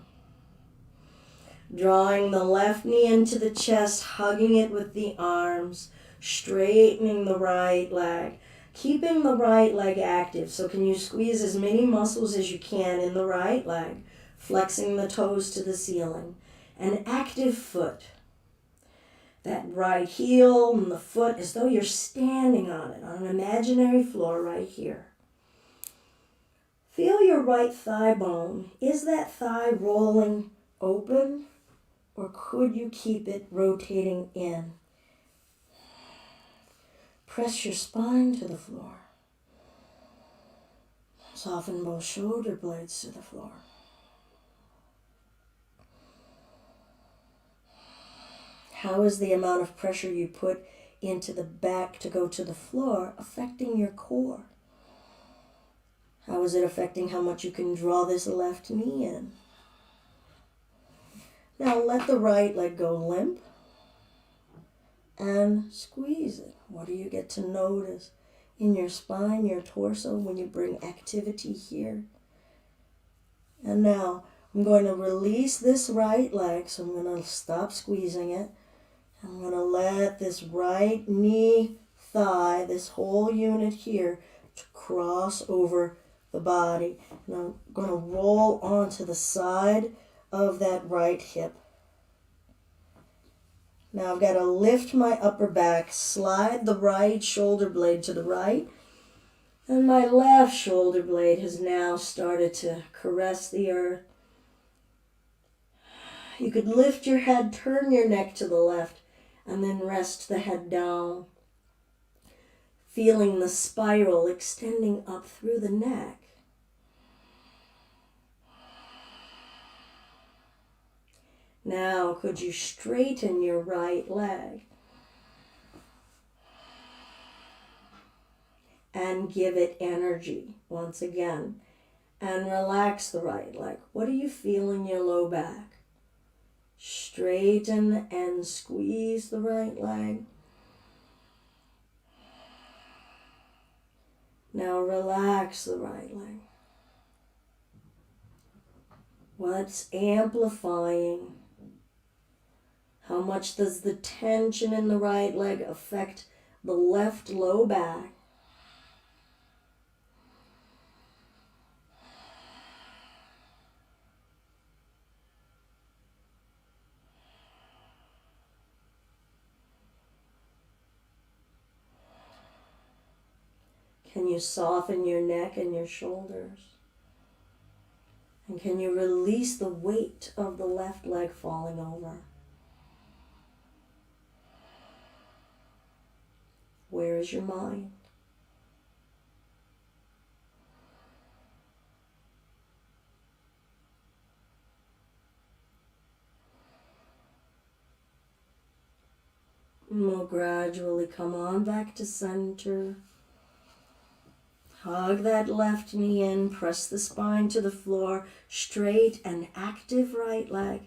Drawing the left knee into the chest, hugging it with the arms, straightening the right leg, keeping the right leg active. So can you squeeze as many muscles as you can in the right leg, flexing the toes to the ceiling. An active foot. That right heel and the foot as though you're standing on it, on an imaginary floor right here. Feel your right thigh bone. Is that thigh rolling open? Or could you keep it rotating in? Press your spine to the floor. Soften both shoulder blades to the floor. How is the amount of pressure you put into the back to go to the floor affecting your core? How is it affecting how much you can draw this left knee in? Now let the right leg go limp and squeeze it. What do you get to notice in your spine, your torso, when you bring activity here? And now I'm going to release this right leg, so I'm going to stop squeezing it. I'm going to let this right knee, thigh, this whole unit here, to cross over the body. And I'm going to roll onto the side of that right hip. Now I've got to lift my upper back, slide the right shoulder blade to the right, and my left shoulder blade has now started to caress the earth. You could lift your head, turn your neck to the left, and then rest the head down, feeling the spiral extending up through the neck. Now, could you straighten your right leg? and give it energy once again. And relax the right leg. What do you feel in your low back? Straighten and squeeze the right leg. Now relax the right leg. What's amplifying? How much does the tension in the right leg affect the left low back? Can you soften your neck and your shoulders? And can you release the weight of the left leg falling over? Where is your mind? And we'll gradually come on back to center. Hug that left knee in, press the spine to the floor, straight and active right leg.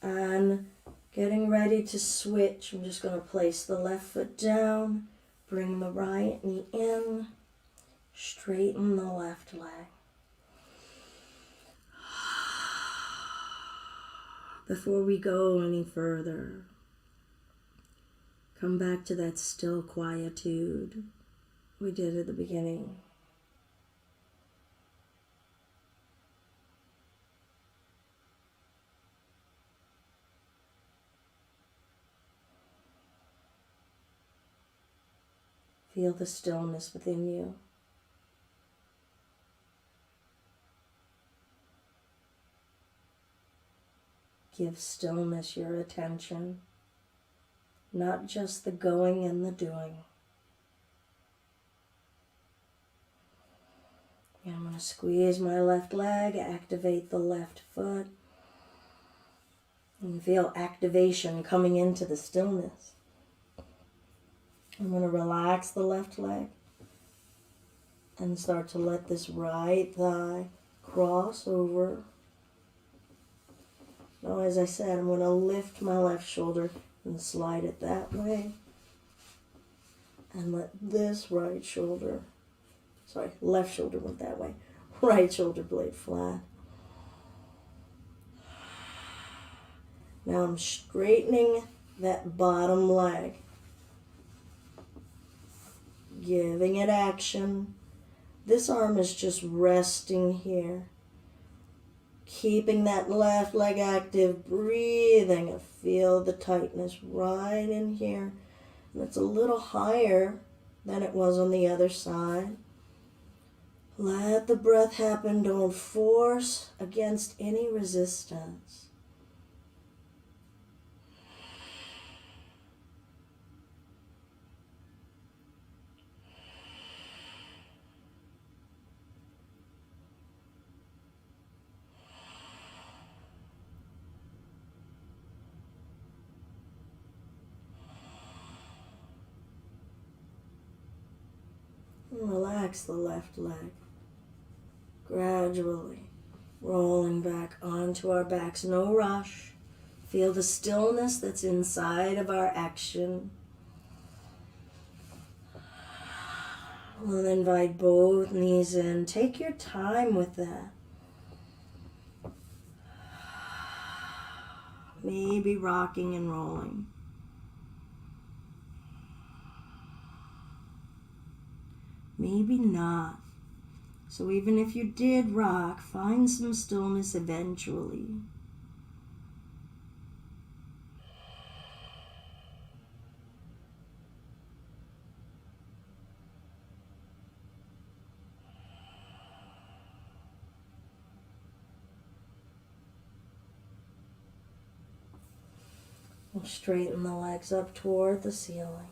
And getting ready to switch, I'm just going to place the left foot down, bring the right knee in, straighten the left leg. Before we go any further, come back to that still quietude we did at the beginning. Feel the stillness within you. Give stillness your attention, not just the going and the doing. And I'm going to squeeze my left leg, activate the left foot, and feel activation coming into the stillness. I'm going to relax the left leg and start to let this right thigh cross over. Now, as I said, I'm going to lift my left shoulder and slide it that way. And let this left shoulder went that way. Right shoulder blade flat. Now I'm straightening that bottom leg. Giving it action. This arm is just resting here. Keeping that left leg active, breathing. I feel the tightness right in here. And it's a little higher than it was on the other side. Let the breath happen. Don't force against any resistance. And relax the left leg. Gradually rolling back onto our backs. No rush. Feel the stillness that's inside of our action. We'll invite both knees in. Take your time with that. Maybe rocking and rolling. Maybe not. So even if you did rock, find some stillness eventually. We'll straighten the legs up toward the ceiling.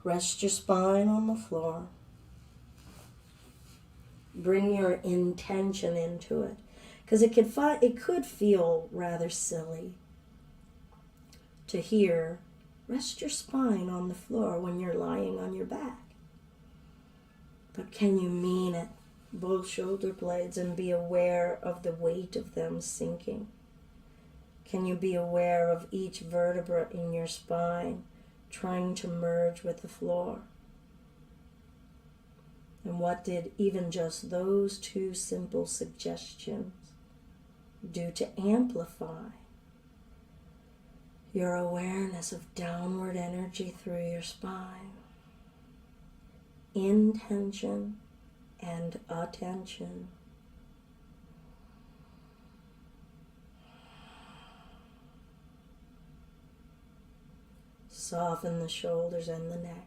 Rest your spine on the floor. Bring your intention into it, because it could feel rather silly to hear Rest your spine on the floor when you're lying on your back. But can you mean it? Both shoulder blades, and be aware of the weight of them sinking. Can you be aware of each vertebra in your spine trying to merge with the floor? And what did even just those two simple suggestions do to amplify your awareness of downward energy through your spine? Intention and attention. Soften the shoulders and the neck.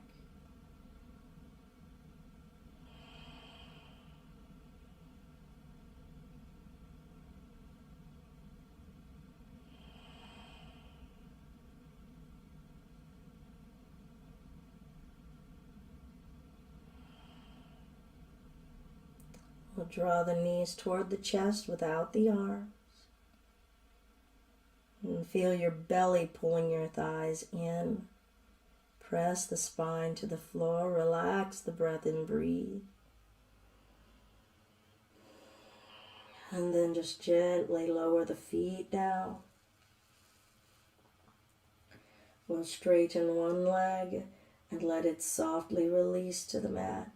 We'll draw the knees toward the chest without the arms. And feel your belly pulling your thighs in. Press the spine to the floor. Relax the breath and breathe. And then just gently lower the feet down. We'll straighten one leg and let it softly release to the mat.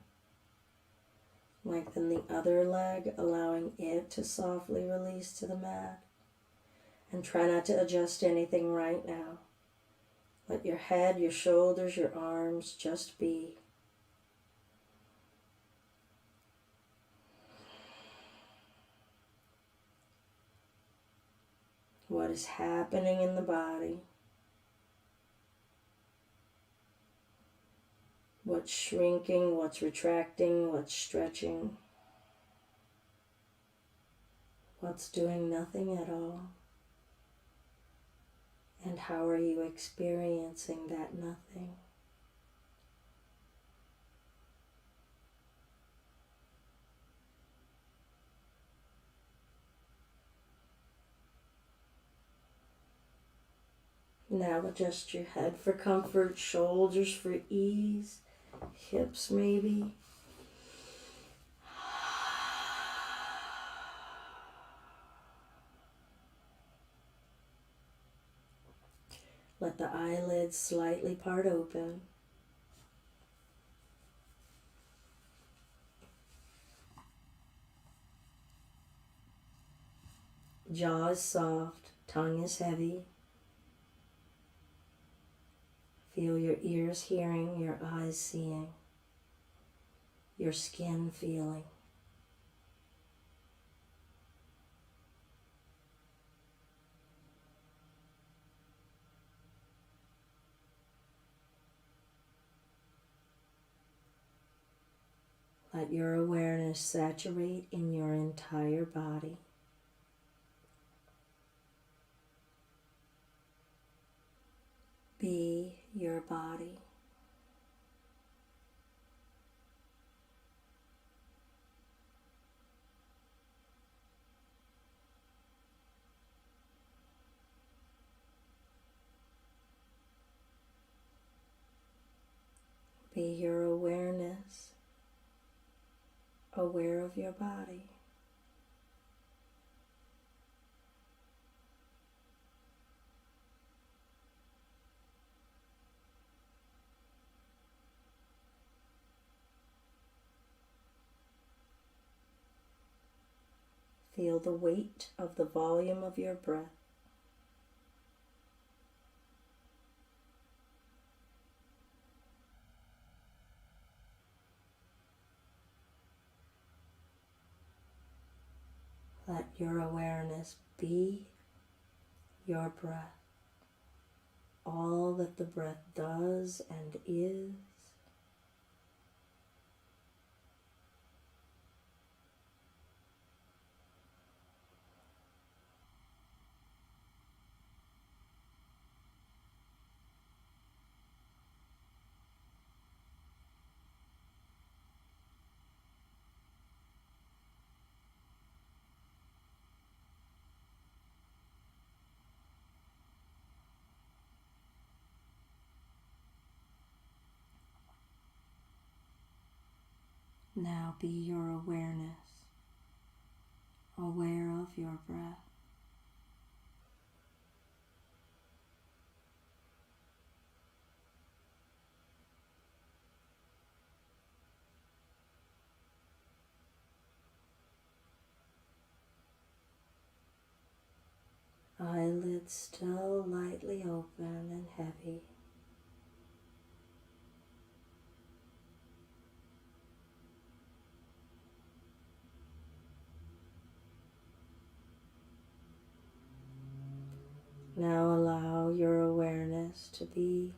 Lengthen the other leg, allowing it to softly release to the mat. And try not to adjust anything right now. Let your head, your shoulders, your arms just be. What is happening in the body? What's shrinking, what's retracting, what's stretching? What's doing nothing at all? And how are you experiencing that nothing? Now adjust your head for comfort, shoulders for ease, hips maybe. Let the eyelids slightly part open. Jaw is soft, tongue is heavy. Feel your ears hearing, your eyes seeing, your skin feeling. Let your awareness saturate in your entire body. Be your body. Be your awareness, aware of your body. Feel the weight of the volume of your breath. Let your awareness be your breath, all that the breath does and is. Now be your awareness, aware of your breath. Eyelids still lightly open and heavy. Now allow your awareness to be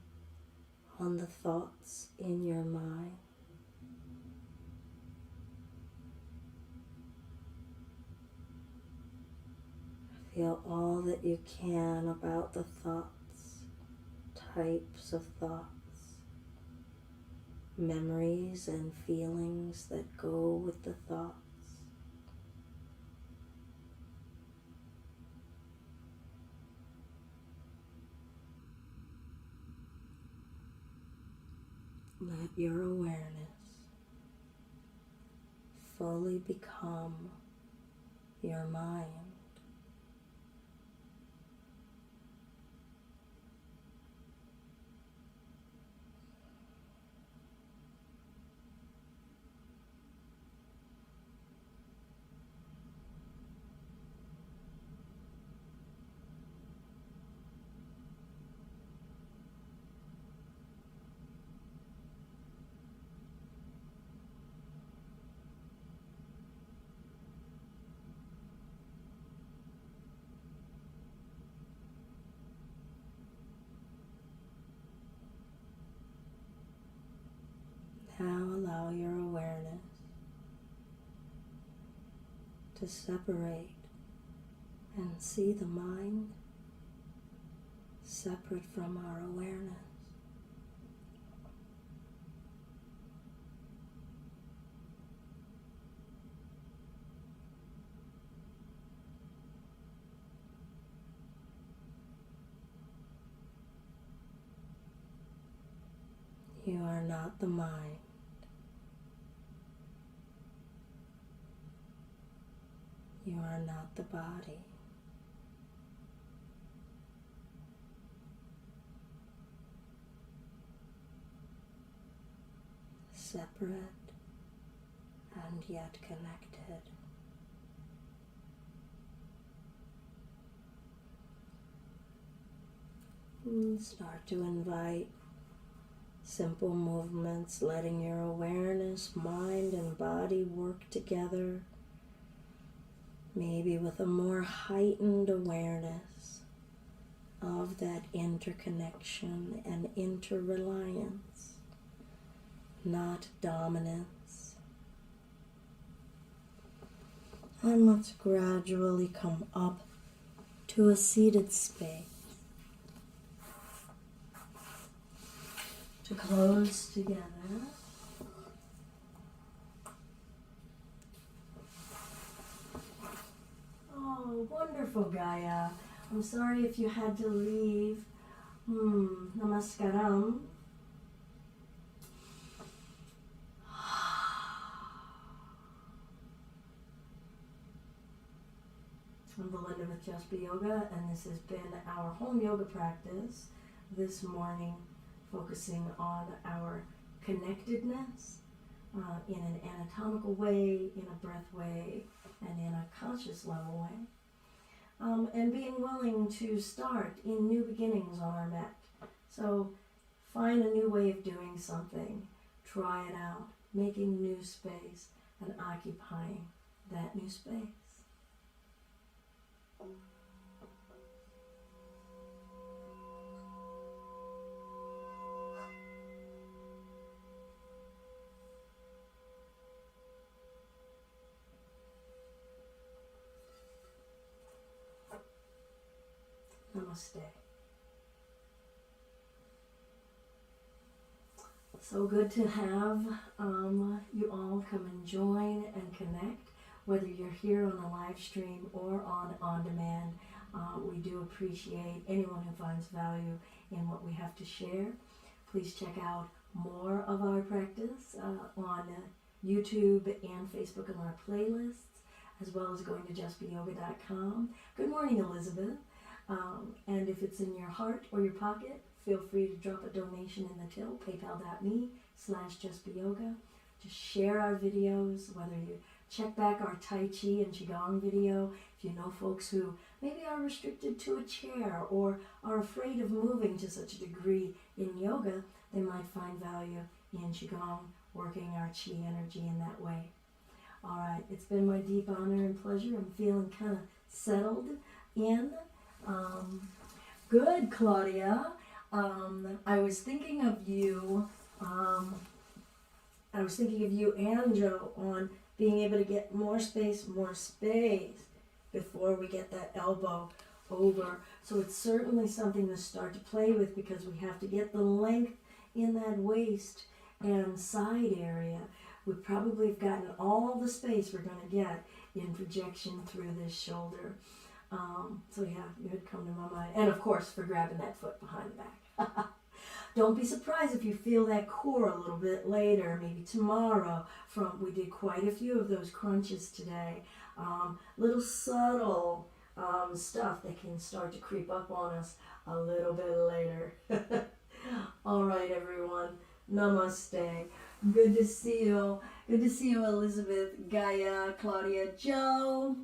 on the thoughts in your mind. Feel all that you can about the thoughts, types of thoughts, memories and feelings that go with the thoughts. Let your awareness fully become your mind. Now allow your awareness to separate and see the mind separate from our awareness. You are not the mind. You are not the body. Separate and yet connected. And start to invite simple movements, letting your awareness, mind, and body work together. Maybe with a more heightened awareness of that interconnection and interreliance, not dominance. And let's gradually come up to a seated space. To close together. Oh, wonderful, Gaia. I'm sorry if you had to leave. Namaskaram. I'm Belinda with Just Be Yoga, and this has been our home yoga practice this morning, focusing on our connectedness in an anatomical way, in a breath way, and in a conscious level way. And being willing to start in new beginnings on our mat. So find a new way of doing something, try it out, making new space and occupying that new space. Namaste. So good to have you all come and join and connect, whether you're here on the live stream or on demand. We do appreciate anyone who finds value in what we have to share. Please check out more of our practice on YouTube and Facebook on our playlists, as well as going to justbeyoga.com. Good morning, Elizabeth. And if it's in your heart or your pocket, feel free to drop a donation in the till, paypal.me/justbeyoga. Just share our videos, whether you check back our Tai Chi and Qigong video. If you know folks who maybe are restricted to a chair or are afraid of moving to such a degree in yoga, they might find value in Qigong, working our Qi energy in that way. All right, it's been my deep honor and pleasure. I'm feeling kind of settled in. Good, Claudia. I was thinking of you. I was thinking of you and Joe on being able to get more space before we get that elbow over. So it's certainly something to start to play with, because we have to get the length in that waist and side area. We probably have gotten all the space we're going to get in projection through this shoulder. So yeah, you had come to my mind. And of course, for grabbing that foot behind the back. Don't be surprised if you feel that core a little bit later, maybe tomorrow. We did quite a few of those crunches today. Little subtle stuff that can start to creep up on us a little bit later. All right, everyone. Namaste. Good to see you. Good to see you, Elizabeth, Gaia, Claudia, Joe.